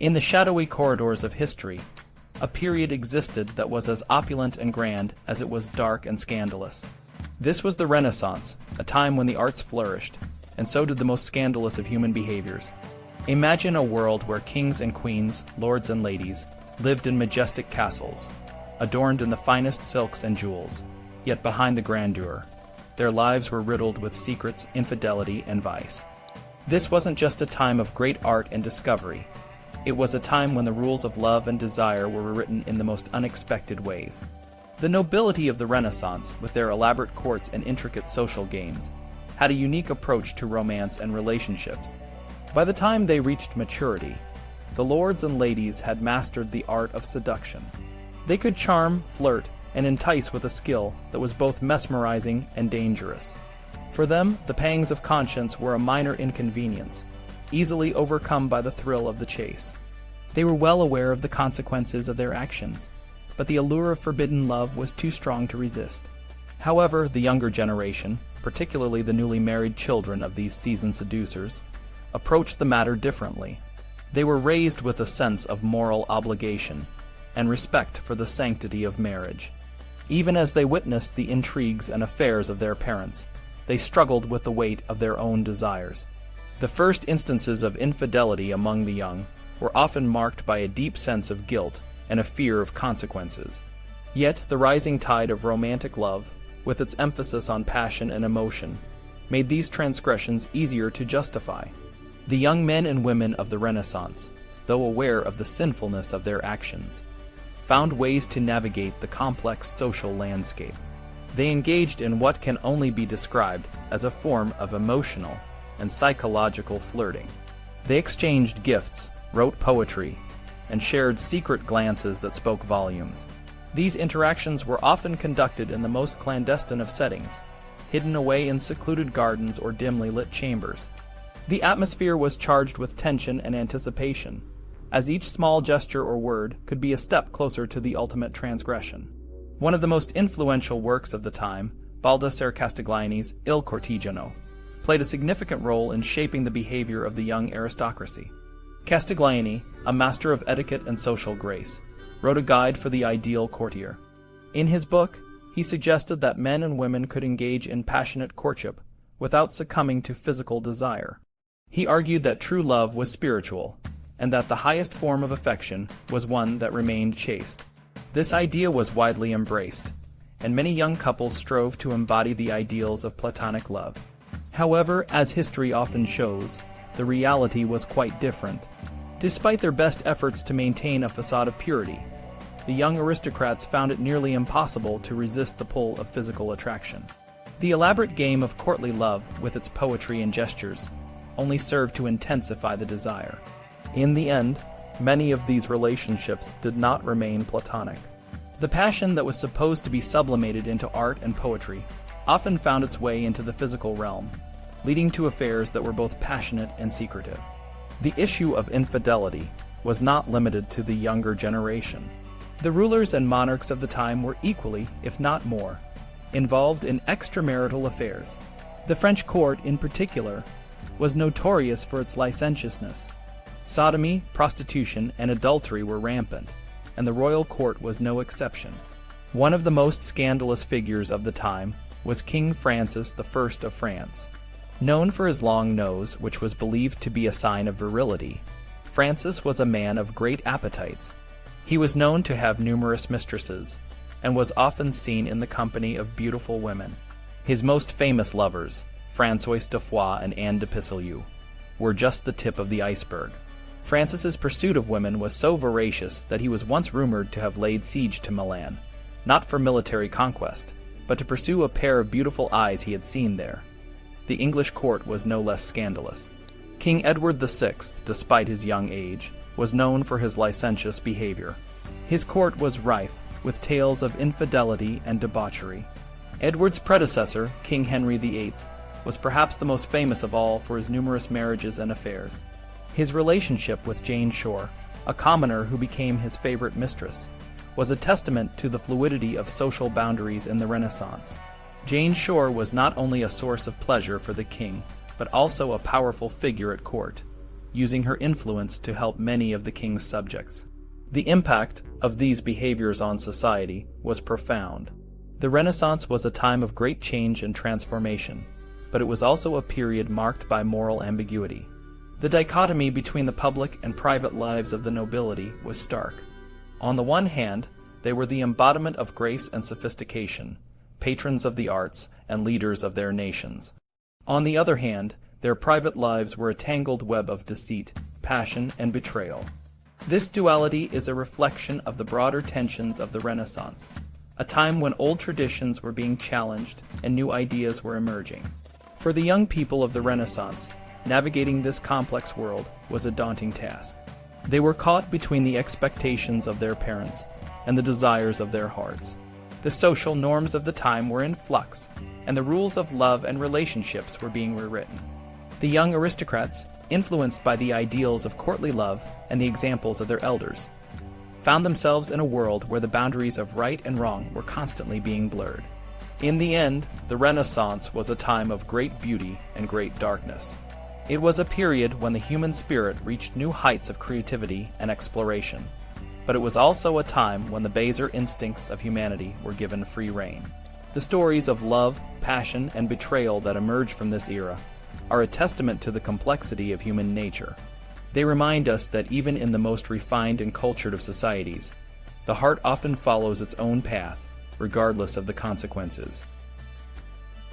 In the shadowy corridors of history, a period existed that was as opulent and grand as it was dark and scandalous. This was the Renaissance, a time when the arts flourished, and so did the most scandalous of human behaviors. Imagine a world where kings and queens, lords and ladies, lived in majestic castles, adorned in the finest silks and jewels, yet behind the grandeur, their lives were riddled with secrets, infidelity, and vice. This wasn't just a time of great art and discovery. It was a time when the rules of love and desire were written in the most unexpected ways. The nobility of the Renaissance, with their elaborate courts and intricate social games, had a unique approach to romance and relationships. By the time they reached maturity, the lords and ladies had mastered the art of seduction. They could charm, flirt, and entice with a skill that was both mesmerizing and dangerous. For them, the pangs of conscience were a minor inconvenience, easily overcome by the thrill of the chase. They were well aware of the consequences of their actions, but the allure of forbidden love was too strong to resist. However, the younger generation, particularly the newly married children of these seasoned seducers, approached the matter differently. They were raised with a sense of moral obligation and respect for the sanctity of marriage. Even as they witnessed the intrigues and affairs of their parents, they struggled with the weight of their own desires. The first instances of infidelity among the young were often marked by a deep sense of guilt and a fear of consequences. Yet the rising tide of romantic love, with its emphasis on passion and emotion, made these transgressions easier to justify. The young men and women of the Renaissance, though aware of the sinfulness of their actions, found ways to navigate the complex social landscape. They engaged in what can only be described as a form of emotional and psychological flirting. They exchanged gifts, wrote poetry, and shared secret glances that spoke volumes. These interactions were often conducted in the most clandestine of settings, hidden away in secluded gardens or dimly lit chambers. The atmosphere was charged with tension and anticipation, as each small gesture or word could be a step closer to the ultimate transgression. One of the most influential works of the time, Baldassare Castiglioni's Il Cortigiano, played a significant role in shaping the behavior of the young aristocracy. Castiglioni, a master of etiquette and social grace, wrote a guide for the ideal courtier. In his book, he suggested that men and women could engage in passionate courtship without succumbing to physical desire. He argued that true love was spiritual, and that the highest form of affection was one that remained chaste. This idea was widely embraced, and many young couples strove to embody the ideals of platonic love. However, as history often shows, the reality was quite different. Despite their best efforts to maintain a facade of purity, the young aristocrats found it nearly impossible to resist the pull of physical attraction. The elaborate game of courtly love, with its poetry and gestures, only served to intensify the desire. In the end, many of these relationships did not remain platonic. The passion that was supposed to be sublimated into art and poetry often found its way into the physical realm, leading to affairs that were both passionate and secretive. The issue of infidelity was not limited to the younger generation. The rulers and monarchs of the time were equally, if not more, involved in extramarital affairs. The French court, in particular, was notorious for its licentiousness. Sodomy, prostitution, and adultery were rampant, and the royal court was no exception. One of the most scandalous figures of the time was King Francis I of France. Known for his long nose, which was believed to be a sign of virility, Francis was a man of great appetites. He was known to have numerous mistresses, and was often seen in the company of beautiful women. His most famous lovers, Françoise de Foix and Anne de Pisseleu, were just the tip of the iceberg. Francis's pursuit of women was so voracious that he was once rumored to have laid siege to Milan, not for military conquest, but to pursue a pair of beautiful eyes he had seen there. The English court was no less scandalous. King Edward VI, despite his young age, was known for his licentious behavior. His court was rife with tales of infidelity and debauchery. Edward's predecessor, King Henry VIII, was perhaps the most famous of all for his numerous marriages and affairs. His relationship with Jane Shore, a commoner who became his favorite mistress, was a testament to the fluidity of social boundaries in the Renaissance. Jane Shore was not only a source of pleasure for the king, but also a powerful figure at court. using her influence to help many of the king's subjects. The impact of these behaviors on society was profound. The Renaissance was a time of great change and transformation, but it was also a period marked by moral ambiguity. The dichotomy between the public and private lives of the nobility was stark. On the one hand, they were the embodiment of grace and sophistication, patrons of the arts and leaders of their nations. On the other hand, their private lives were a tangled web of deceit, passion, and betrayal. This duality is a reflection of the broader tensions of the Renaissance, a time when old traditions were being challenged and new ideas were emerging. For the young people of the Renaissance, navigating this complex world was a daunting task. They were caught between the expectations of their parents and the desires of their hearts. The social norms of the time were in flux, and the rules of love and relationships were being rewritten. The young aristocrats, influenced by the ideals of courtly love and the examples of their elders, found themselves in a world where the boundaries of right and wrong were constantly being blurred. In the end, the Renaissance was a time of great beauty and great darkness. It was a period when the human spirit reached new heights of creativity and exploration, but it was also a time when the baser instincts of humanity were given free rein. The stories of love, passion, and betrayal that emerge from this era are a testament to the complexity of human nature. They remind us that even in the most refined and cultured of societies, the heart often follows its own path, regardless of the consequences.